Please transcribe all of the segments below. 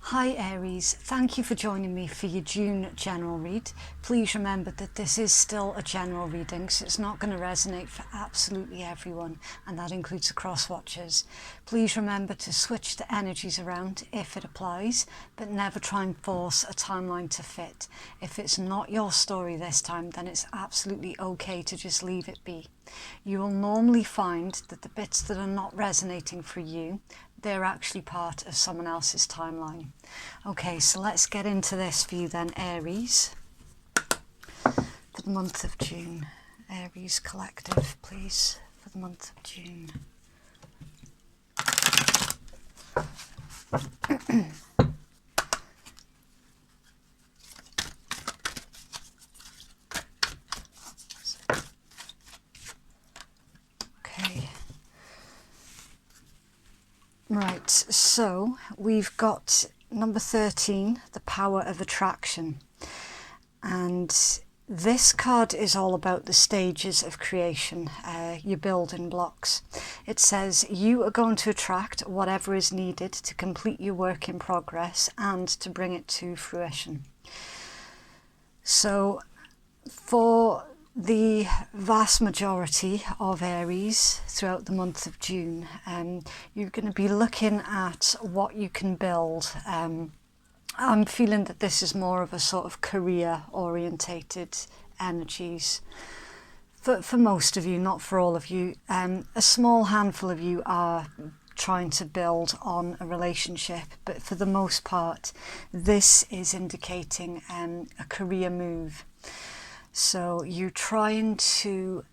Hi Aries, thank you for joining me for your June general read. Please remember that this is still a general reading, so it's not going to resonate for absolutely everyone, and that includes the cross watchers. Please remember to switch the energies around if it applies, but never try and force a timeline to fit. If it's not your story this time, then it's absolutely okay to just leave it be. You will normally find that the bits that are not resonating for you, they're actually part of someone else's timeline. Okay, so let's get into this for you then, Aries, for the month of June. Aries collective, please, for the month of June. Okay. Right, so we've got number 13, the power of attraction. And this card is all about the stages of creation, your building blocks. It says you are going to attract whatever is needed to complete your work in progress and to bring it to fruition. So for the vast majority of Aries throughout the month of June, you're going to be looking at what you can build. I'm feeling that this is more of a sort of career orientated energies for most of you, not for all of you. A small handful of you are trying to build on a relationship, but for the most part this is indicating a career move. So you're trying to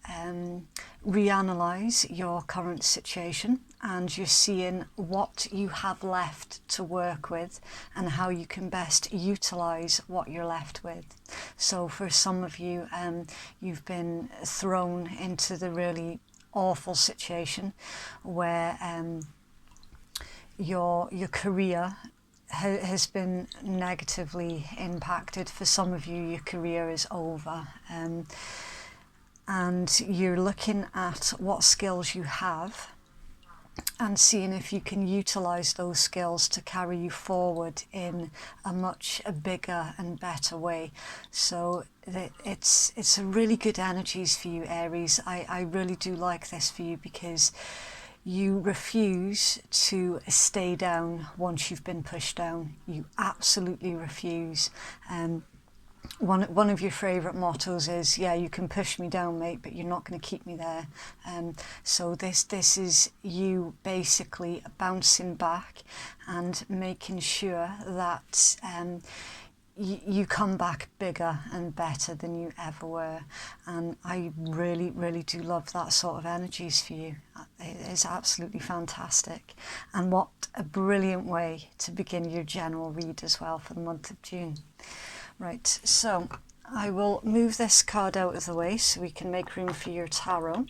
reanalyze your current situation, and you're seeing what you have left to work with and how you can best utilize what you're left with. So for some of you, you've been thrown into the really awful situation where your career has been negatively impacted. For some of you, your career is over, and you're looking at what skills you have and seeing if you can utilize those skills to carry you forward in a much bigger and better way. So it's a really good energies for you, Aries. I really do like this for you because you refuse to stay down once you've been pushed down. You absolutely refuse. One of your favourite mottos is, yeah, you can push me down, mate, but you're not going to keep me there. So this is you basically bouncing back and making sure that you come back bigger and better than you ever were. And I really, really do love that sort of energies for you. It is absolutely fantastic. And what a brilliant way to begin your general read as well for the month of June. Right, so I will move this card out of the way so we can make room for your tarot.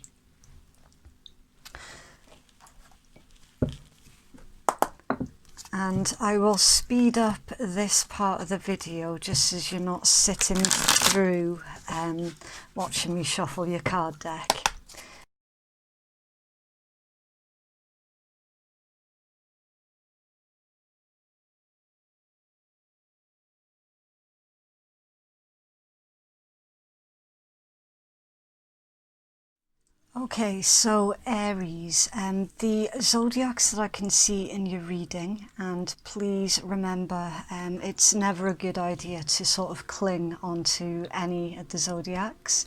And I will speed up this part of the video just as you're not sitting through watching me shuffle your card deck. Okay, so Aries, the zodiacs that I can see in your reading, and please remember, it's never a good idea to sort of cling onto any of the zodiacs.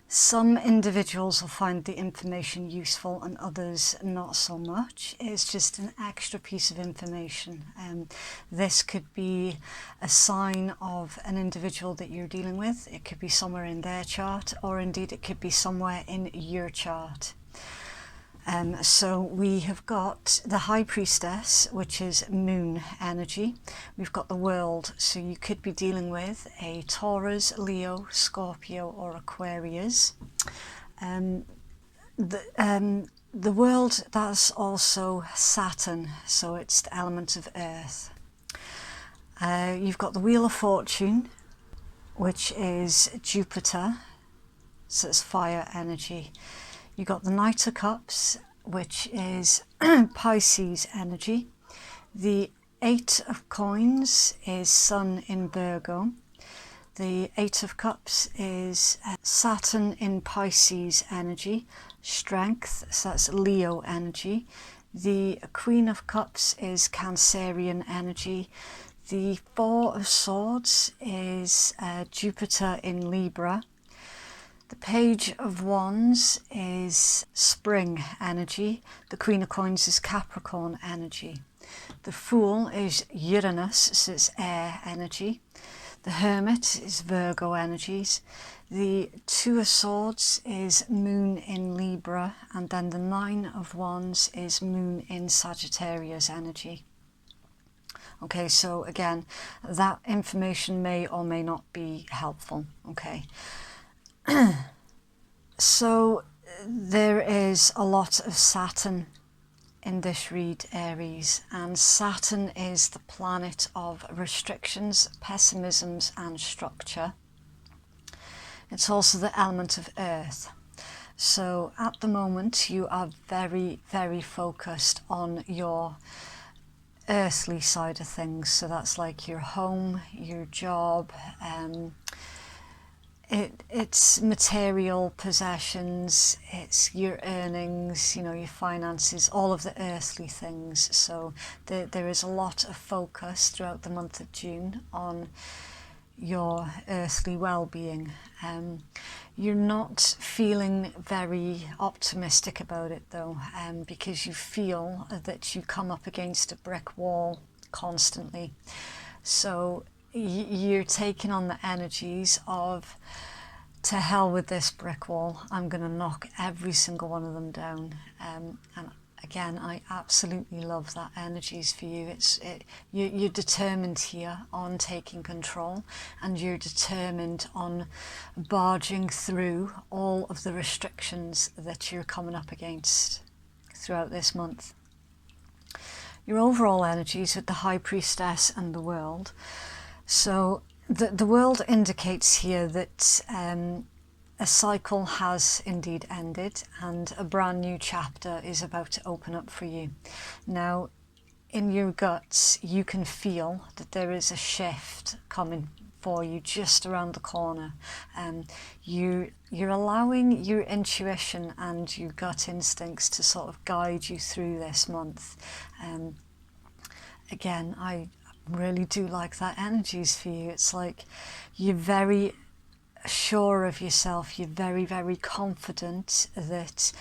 Some individuals will find the information useful and others not so much. It's just an extra piece of information. This could be a sign of an individual that you're dealing with. It could be somewhere in their chart, or indeed it could be somewhere in your chart. So we have got the High Priestess, which is moon energy. We've got the World, so you could be dealing with a Taurus, Leo, Scorpio or Aquarius. The World, that's also Saturn, so it's the element of Earth. You've got the Wheel of Fortune, which is Jupiter, so it's fire energy. You got the Knight of Cups, which is Pisces energy. The Eight of Coins is Sun in Virgo. The Eight of Cups is Saturn in Pisces energy, strength, so that's Leo energy. The Queen of Cups is Cancerian energy. The Four of Swords is Jupiter in Libra. The Page of Wands is Spring energy. The Queen of Coins is Capricorn energy. The Fool is Uranus, so it's air energy. The Hermit is Virgo energies. The Two of Swords is Moon in Libra. And then the Nine of Wands is Moon in Sagittarius energy. Okay, so again, that information may or may not be helpful. Okay. So there is a lot of Saturn in this read, Aries, and Saturn is the planet of restrictions, pessimisms and structure. It's also the element of earth. So at the moment you are very, very focused on your earthly side of things. So that's like your home, your job, it's material possessions, it's your earnings, you know, your finances, all of the earthly things. So there is a lot of focus throughout the month of June on your earthly well-being. You're not feeling very optimistic about it though, because you feel that you come up against a brick wall constantly. So you're taking on the energies of, to hell with this brick wall, I'm going to knock every single one of them down. And again, I absolutely love that energies for you. You're determined here on taking control, and you're determined on barging through all of the restrictions that you're coming up against throughout this month. Your overall energies with the High Priestess and the World. So the World indicates here that a cycle has indeed ended and a brand new chapter is about to open up for you. Now, in your guts, you can feel that there is a shift coming for you just around the corner. You're allowing your intuition and your gut instincts to sort of guide you through this month. Again, I really do like that energies for you. It's like you're very sure of yourself, you're very, very confident that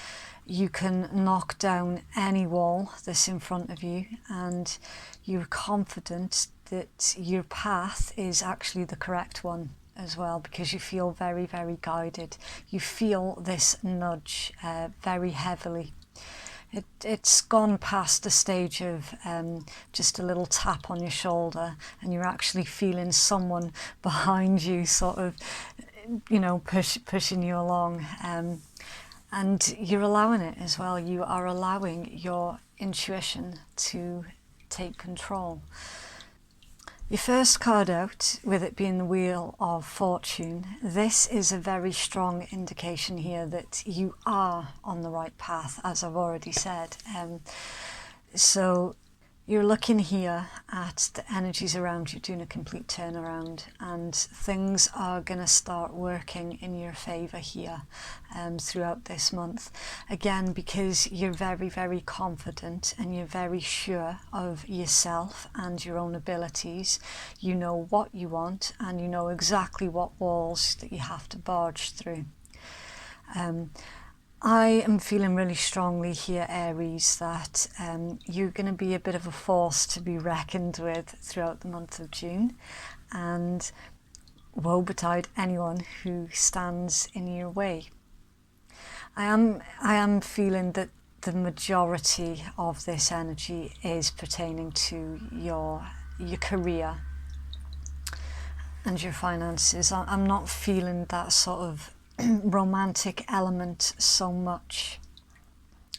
you can knock down any wall that's in front of you, and you're confident that your path is actually the correct one as well, because you feel very, very guided. You feel this nudge very heavily. It's gone past the stage of just a little tap on your shoulder, and you're actually feeling someone behind you sort of, you know, pushing you along. And you're allowing it as well. You are allowing your intuition to take control. Your first card out, with it being the Wheel of Fortune, this is a very strong indication here that you are on the right path, as I've already said. So you're looking here at the energies around you doing a complete turnaround, and things are going to start working in your favour here throughout this month. Again, because you're very, very confident and you're very sure of yourself and your own abilities. You know what you want, and you know exactly what walls that you have to barge through. I am feeling really strongly here, Aries, that you're going to be a bit of a force to be reckoned with throughout the month of June, and woe betide anyone who stands in your way. I am feeling that the majority of this energy is pertaining to your career and your finances. I'm not feeling that sort of romantic element so much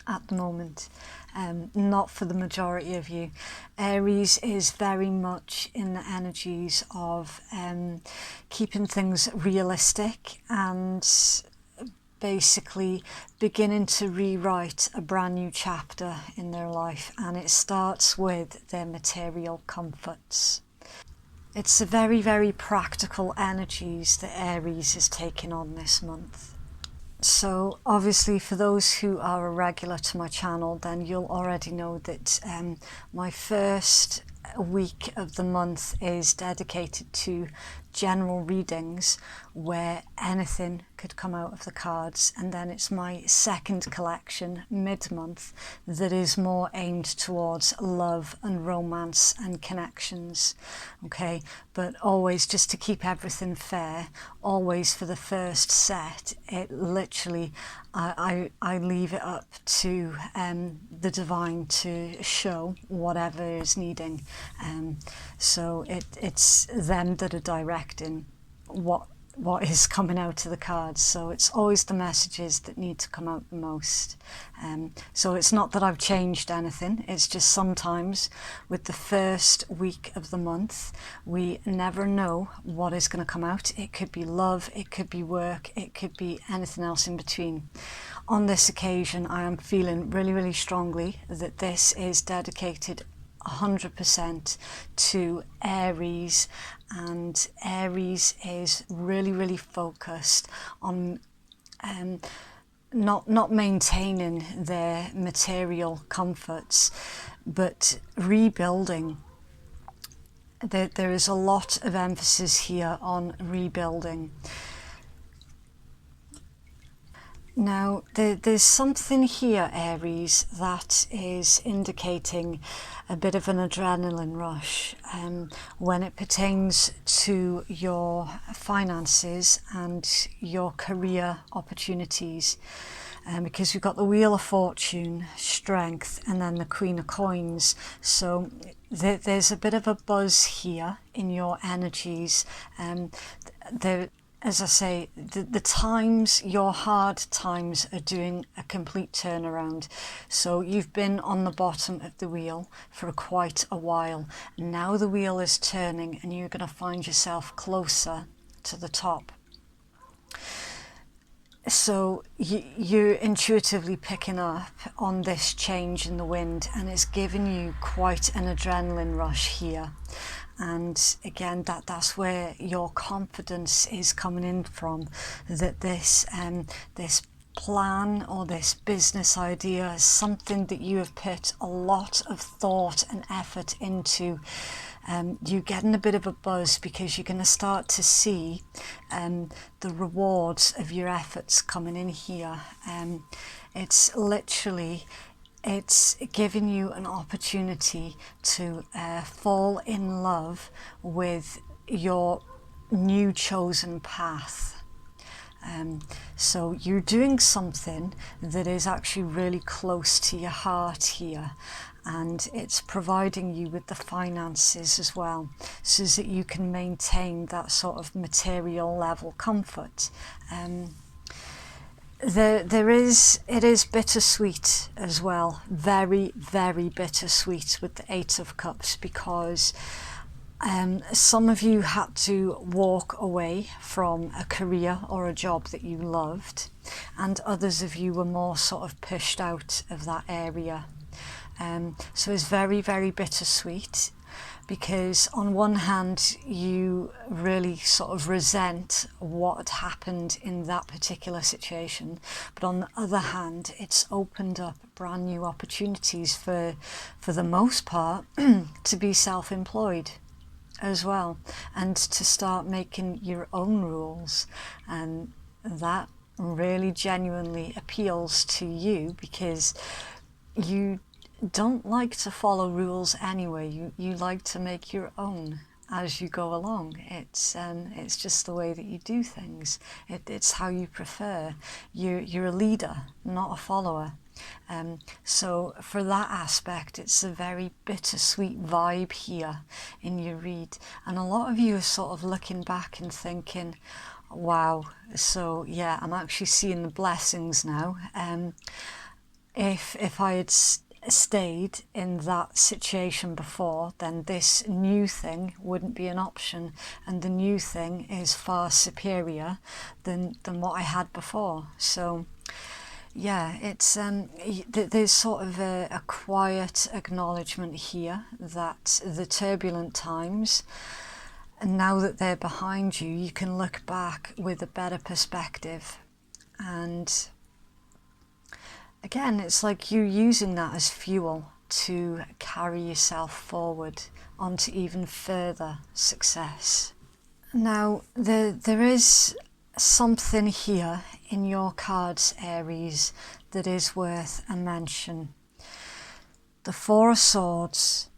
at the moment, not for the majority of you. Aries is very much in the energies of keeping things realistic and basically beginning to rewrite a brand new chapter in their life, and it starts with their material comforts. It's a very, very practical energies that Aries is taking on this month. So obviously for those who are a regular to my channel, then you'll already know that my first week of the month is dedicated to general readings where anything could come out of the cards, and then it's my second collection mid-month that is more aimed towards love and romance and connections. Okay, but always, just to keep everything fair, always for the first set, it literally I leave it up to the divine to show whatever is needing. So it's them that are directing what is coming out of the cards. So it's always the messages that need to come out the most. So it's not that I've changed anything, it's just sometimes with the first week of the month we never know what is going to come out. It could be love, it could be work, it could be anything else in between. On this occasion I am feeling really, really strongly that this is dedicated 100% to Aries, and Aries is really, really focused on not maintaining their material comforts, but rebuilding. There is a lot of emphasis here on rebuilding. Now, there's something here, Aries, that is indicating a bit of an adrenaline rush when it pertains to your finances and your career opportunities. Because we've got the Wheel of Fortune, Strength, and then the Queen of Coins. So there's a bit of a buzz here in your energies. As I say, the times, your hard times, are doing a complete turnaround. So you've been on the bottom of the wheel for quite a while. Now the wheel is turning and you're going to find yourself closer to the top. So you're intuitively picking up on this change in the wind, and it's giving you quite an adrenaline rush here. And again, that's where your confidence is coming in from, that this plan or this business idea is something that you have put a lot of thought and effort into. You're getting a bit of a buzz because you're going to start to see the rewards of your efforts coming in here. It's literally, it's giving you an opportunity to fall in love with your new chosen path. So you're doing something that is actually really close to your heart here, and it's providing you with the finances as well, so that you can maintain that sort of material level comfort. It is bittersweet as well, very, very bittersweet with the Eight of Cups, because some of you had to walk away from a career or a job that you loved, and others of you were more sort of pushed out of that area. So it's very, very bittersweet, because on one hand you really sort of resent what had happened in that particular situation, but on the other hand it's opened up brand new opportunities for the most part to be self-employed as well, and to start making your own rules. And that really genuinely appeals to you, because you don't like to follow rules anyway. You like to make your own as you go along. It's just the way that you do things. It's how you prefer. You're a leader, not a follower. So for that aspect, it's a very bittersweet vibe here in your read. And a lot of you are sort of looking back and thinking, wow, so yeah, I'm actually seeing the blessings now. If I had stayed in that situation before, then this new thing wouldn't be an option, and the new thing is far superior than what I had before. So yeah, it's there's sort of a quiet acknowledgement here that the turbulent times, and now that they're behind you, you can look back with a better perspective. And again, it's like you're using that as fuel to carry yourself forward onto even further success. Now, there is something here in your cards, Aries, that is worth a mention. The Four of Swords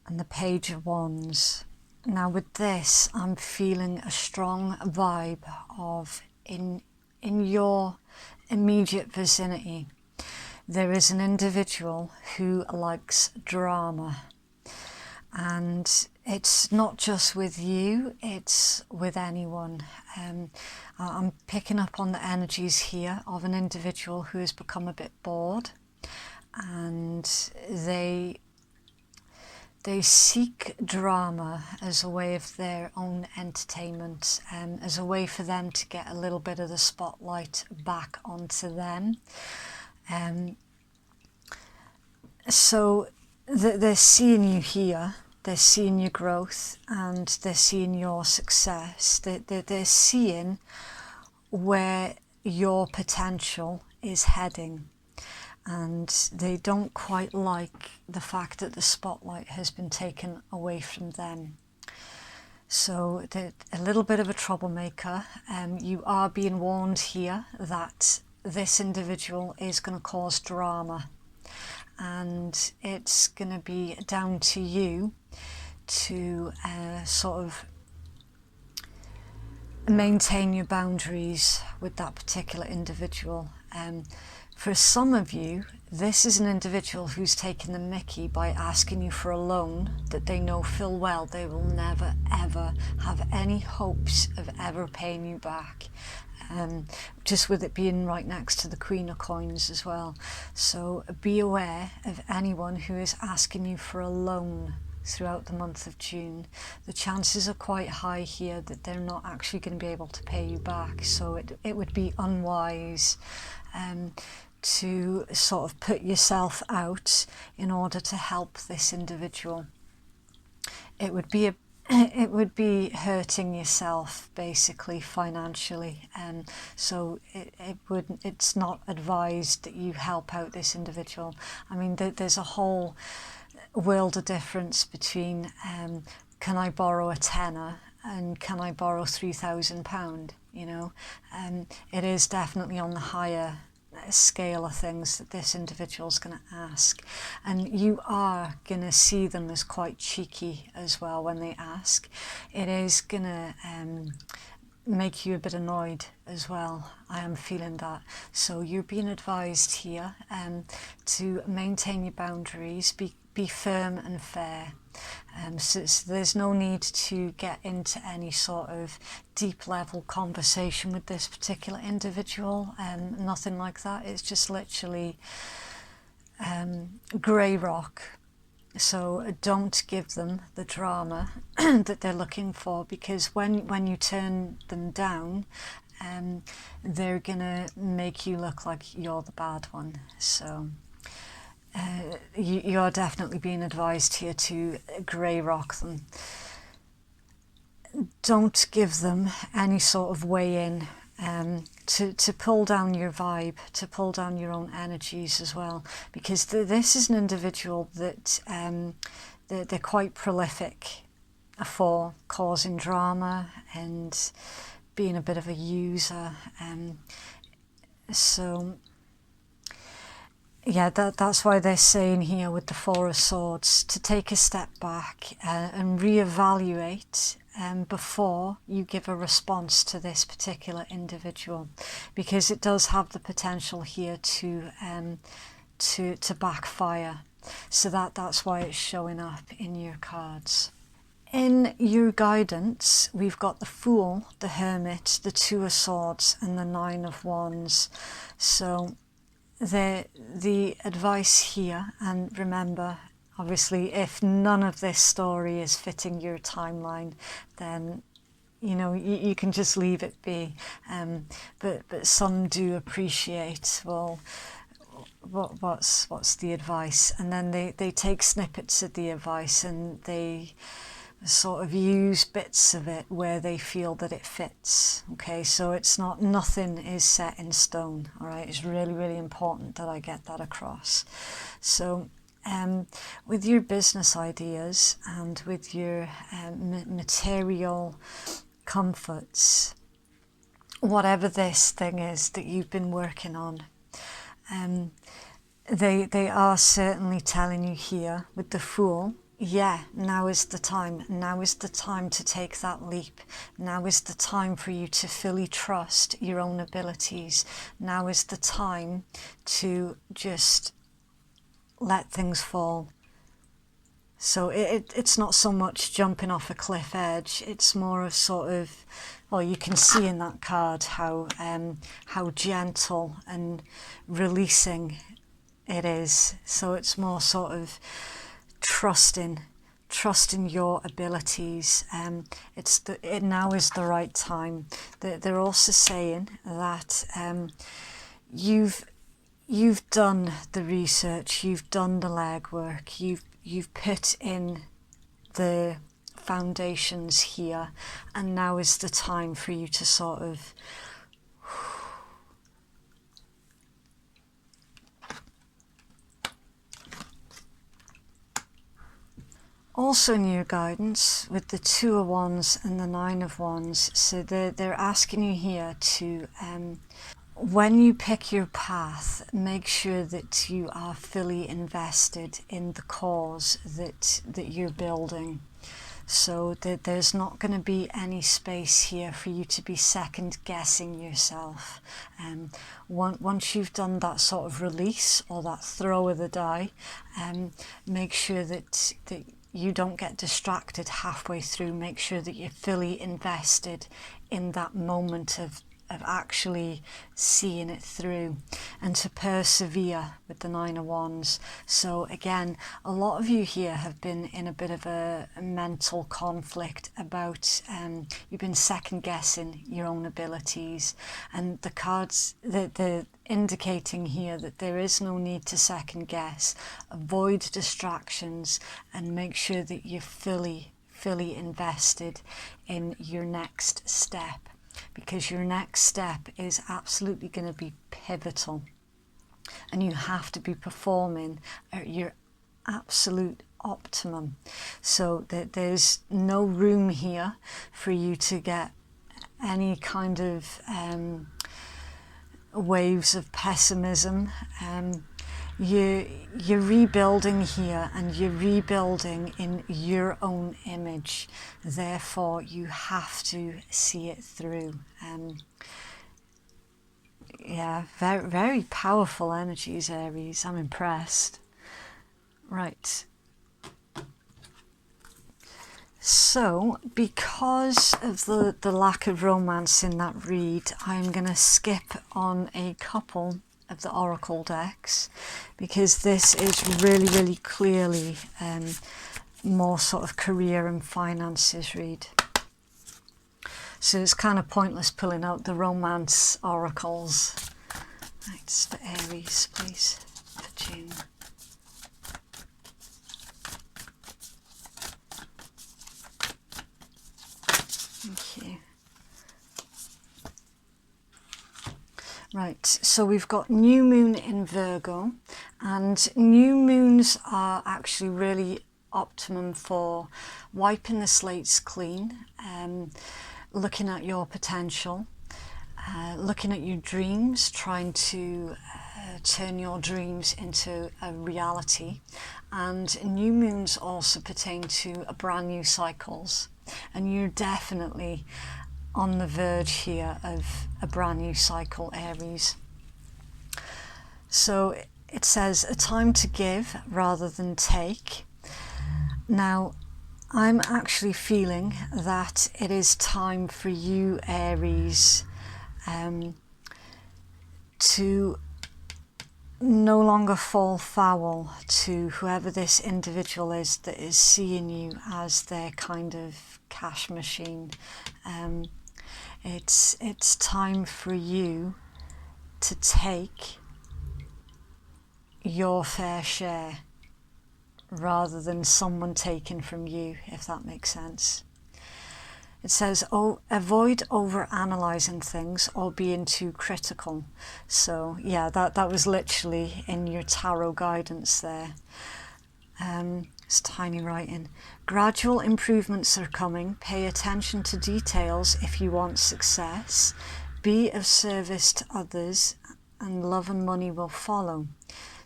and the Page of Wands. Now with this, I'm feeling a strong vibe of in your immediate vicinity, there is an individual who likes drama. And it's not just with you, it's with anyone. I'm picking up on the energies here of an individual who has become a bit bored, and they seek drama as a way of their own entertainment, as a way for them to get a little bit of the spotlight back onto them. So they're seeing you here, they're seeing your growth, and they're seeing your success. They're seeing where your potential is heading, and they don't quite like the fact that the spotlight has been taken away from them. So they're a little bit of a troublemaker. You are being warned here that this individual is going to cause drama, and it's going to be down to you to sort of maintain your boundaries with that particular individual. For some of you, this is an individual who's taken the mickey by asking you for a loan that they know full well they will never ever have any hopes of ever paying you back. Just with it being right next to the Queen of Coins as well. So be aware of anyone who is asking you for a loan throughout the month of June. The chances are quite high here that they're not actually going to be able to pay you back. So it would be unwise to sort of put yourself out in order to help this individual. It would be hurting yourself basically financially, and so it's not advised that you help out this individual. I mean, there's a whole world of difference between can I borrow a tenner and can I borrow £3,000, you know. It is definitely on the higher scale of things that this individual's going to ask, and you are going to see them as quite cheeky as well when they ask. It is going to make you a bit annoyed as well. I am feeling that. So you're being advised here to maintain your boundaries, be firm and fair. So there's no need to get into any sort of deep level conversation with this particular individual, nothing like that. It's just literally grey rock. So don't give them the drama that they're looking for, because when you turn them down, they're gonna make you look like you're the bad one. So you are definitely being advised here to grey rock them. Don't give them any sort of way in to pull down your vibe, to pull down your own energies as well, because this is an individual that they're quite prolific for causing drama and being a bit of a user. So yeah, that's why they're saying here with the Four of Swords to take a step back and reevaluate before you give a response to this particular individual, because it does have the potential here to backfire. So that's why it's showing up in your cards. In your guidance, we've got the Fool, the Hermit, the Two of Swords, and the Nine of Wands. So the advice here, and remember, obviously, if none of this story is fitting your timeline, then you know you can just leave it be. But some do appreciate, well, what's the advice, and then they take snippets of the advice and they sort of use bits of it where they feel that it fits. Okay, so it's not, nothing is set in stone. All right, it's really, really important that I get that across. So with your business ideas and with your material comforts, whatever this thing is that you've been working on, they are certainly telling you here with the Fool, yeah, now is the time. Now is the time to take that leap. Now is the time for you to fully trust your own abilities. Now is the time to just let things fall. So it's not so much jumping off a cliff edge. It's more of sort of, well, you can see in that card how gentle and releasing it is. So it's more sort of trusting your abilities. Now is the right time. They're also saying that you've done the research, you've done the legwork, you've put in the foundations here, and now is the time for you to sort of also in your guidance with the 2 of Wands and the 9 of Wands. So they're asking you here to when you pick your path, make sure that you are fully invested in the cause that you're building. So that there's not going to be any space here for you to be second guessing yourself. Once you've done that sort of release or that throw of the die, make sure that you don't get distracted halfway through. Make sure that you're fully invested in that moment of actually seeing it through, and to persevere with the 9 of Wands. So again, a lot of you here have been in a bit of a mental conflict about you've been second guessing your own abilities, and the cards, they're indicating here that there is no need to second guess. Avoid distractions and make sure that you're fully invested in your next step, because your next step is absolutely going to be pivotal, and you have to be performing at your absolute optimum. So that there's no room here for you to get any kind of waves of pessimism. You're rebuilding here, and you're rebuilding in your own image. Therefore, you have to see it through. Yeah, very, very powerful energies, Aries. I'm impressed. Right. So, because of the lack of romance in that read, I'm going to skip on a couple of the oracle decks, because this is really, really clearly more sort of career and finances read. So it's kind of pointless pulling out the romance oracles. Right, it's for Aries, please, for June. Thank you. Right, so we've got new moon in Virgo, and new moons are actually really optimum for wiping the slates clean, looking at your potential, looking at your dreams, trying to turn your dreams into a reality. And new moons also pertain to a brand new cycles, and you're definitely on the verge here of a brand new cycle, Aries. So it says a time to give rather than take. Now, I'm actually feeling that it is time for you, Aries, to no longer fall foul to whoever this individual is that is seeing you as their kind of cash machine. It's time for you to take your fair share rather than someone taking from you, if that makes sense. It says, oh, avoid over-analysing things or being too critical. So yeah, that was literally in your tarot guidance there. It's tiny writing. Gradual improvements are coming. Pay attention to details if you want success. Be of service to others, and love and money will follow.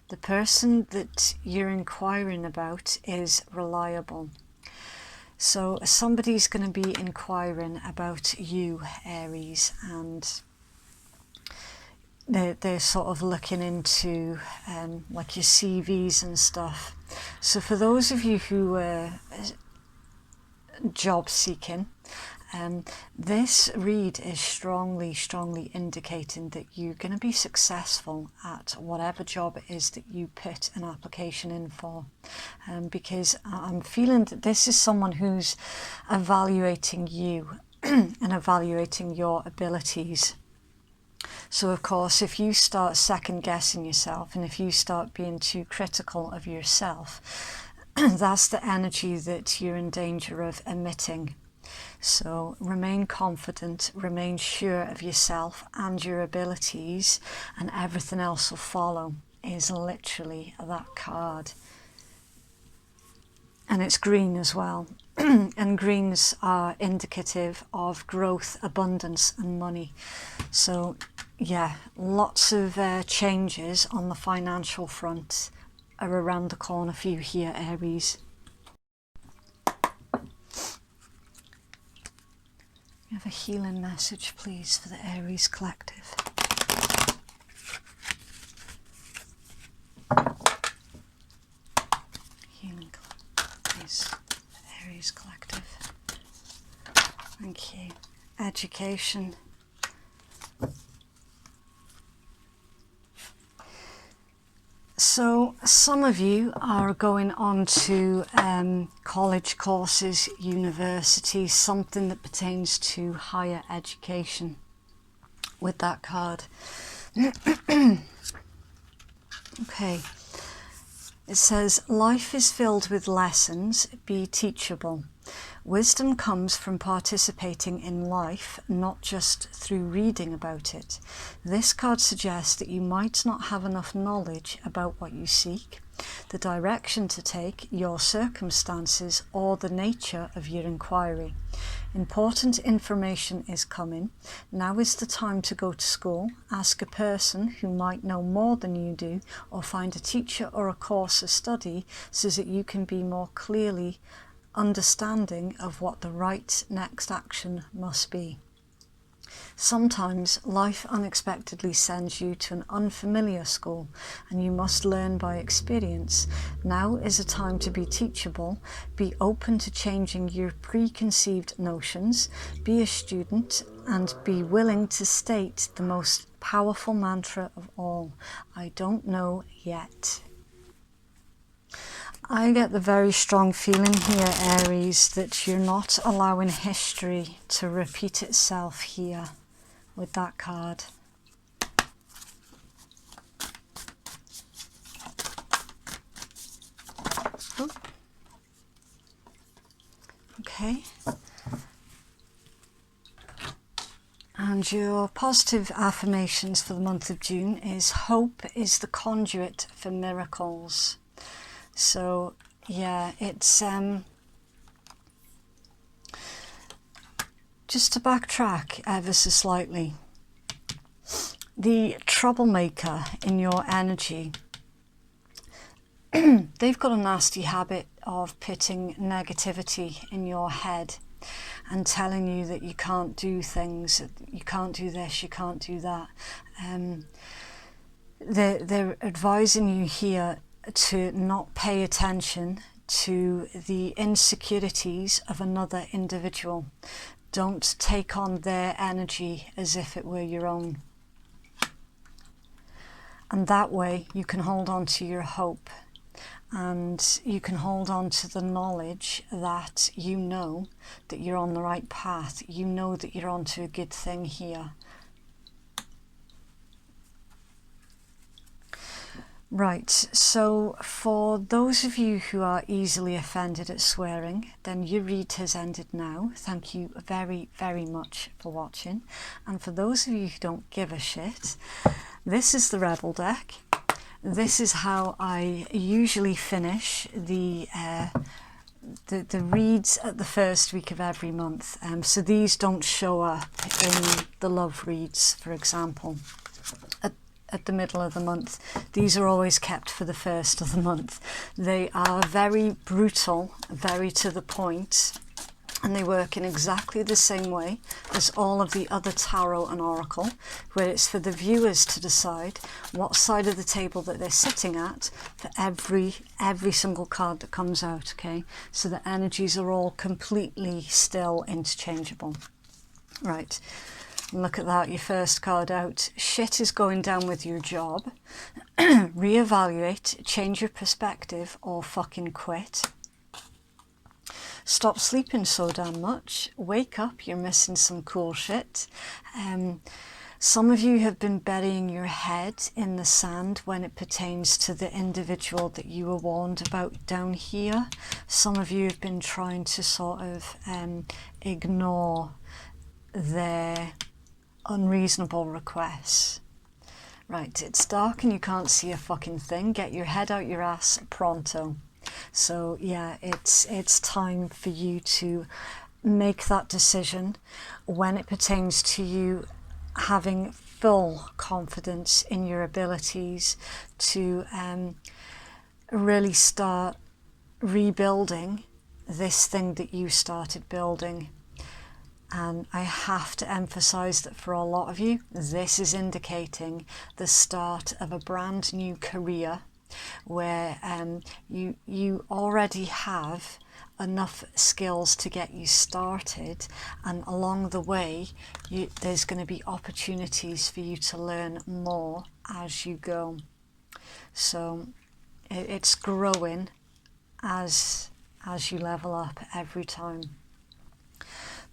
The person that you're inquiring about is reliable. So somebody's going to be inquiring about you, Aries, and they're sort of looking into like your CVs and stuff. So for those of you who are job seeking, this read is strongly indicating that you're going to be successful at whatever job it is that you put an application in for, because I'm feeling that this is someone who's evaluating you and evaluating your abilities. So of course, if you start second guessing yourself and if you start being too critical of yourself, that's the energy that you're in danger of emitting. So remain confident, remain sure of yourself and your abilities, and everything else will follow, is literally that card. And it's green as well. And greens are indicative of growth, abundance and money. So yeah, lots of changes on the financial front are around the corner for you here, Aries. You have a healing message, please, for the Aries collective. Healing, please, for the Aries collective. Thank you. Education. So some of you are going on to college courses, university, something that pertains to higher education with that card. Okay. It says, life is filled with lessons, be teachable. Wisdom comes from participating in life, not just through reading about it. This card suggests that you might not have enough knowledge about what you seek, the direction to take, your circumstances, or the nature of your inquiry. Important information is coming. Now is the time to go to school, ask a person who might know more than you do, or find a teacher or a course of study so that you can be more clearly understanding of what the right next action must be. Sometimes life unexpectedly sends you to an unfamiliar school and you must learn by experience. Now is a time to be teachable, be open to changing your preconceived notions, be a student and be willing to state the most powerful mantra of all, I don't know yet. I get the very strong feeling here, Aries, that you're not allowing history to repeat itself here with that card. Oh. Okay. And your positive affirmations for the month of June is hope is the conduit for miracles. So yeah, it's just to backtrack ever so slightly, the troublemaker in your energy, they've got a nasty habit of putting negativity in your head and telling you that you can't do things, you can't do this, you can't do that. They're advising you here to not pay attention to the insecurities of another individual. Don't take on their energy as if it were your own. And that way you can hold on to your hope, and you can hold on to the knowledge that you know that you're on the right path. You know that you're onto a good thing here. Right, so for those of you who are easily offended at swearing, then your read has ended now. Thank you very, very much for watching. And for those of you who don't give a shit, this is the Rebel deck. This is how I usually finish the reads at the first week of every month. So these don't show up in the love reads, for example, at the middle of the month. These are always kept for the first of the month. They are very brutal, very to the point, and they work in exactly the same way as all of the other tarot and oracle, where it's for the viewers to decide what side of the table that they're sitting at for every single card that comes out, okay? So the energies are all completely still interchangeable. Right. Look at that, your first card out. Shit is going down with your job. Reevaluate, change your perspective, or fucking quit. Stop sleeping so damn much. Wake up, you're missing some cool shit. Some of you have been burying your head in the sand when it pertains to the individual that you were warned about down here. Some of you have been trying to sort of ignore their unreasonable requests. Right, it's dark and you can't see a fucking thing. Get your head out your ass pronto. So yeah, it's time for you to make that decision when it pertains to you having full confidence in your abilities to really start rebuilding this thing that you started building. And I have to emphasize that for a lot of you, this is indicating the start of a brand new career where you already have enough skills to get you started, and along the way there's going to be opportunities for you to learn more as you go. So it's growing as you level up every time.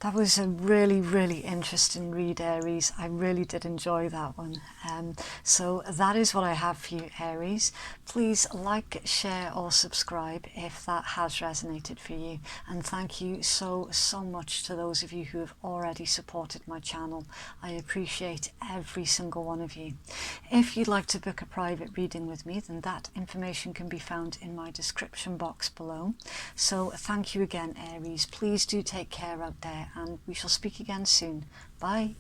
That was a really, really interesting read, Aries. I really did enjoy that one. So that is what I have for you, Aries. Please like, share or subscribe if that has resonated for you. And thank you so much to those of you who have already supported my channel. I appreciate every single one of you. If you'd like to book a private reading with me, then that information can be found in my description box below. So thank you again, Aries. Please do take care out there, and we shall speak again soon. Bye.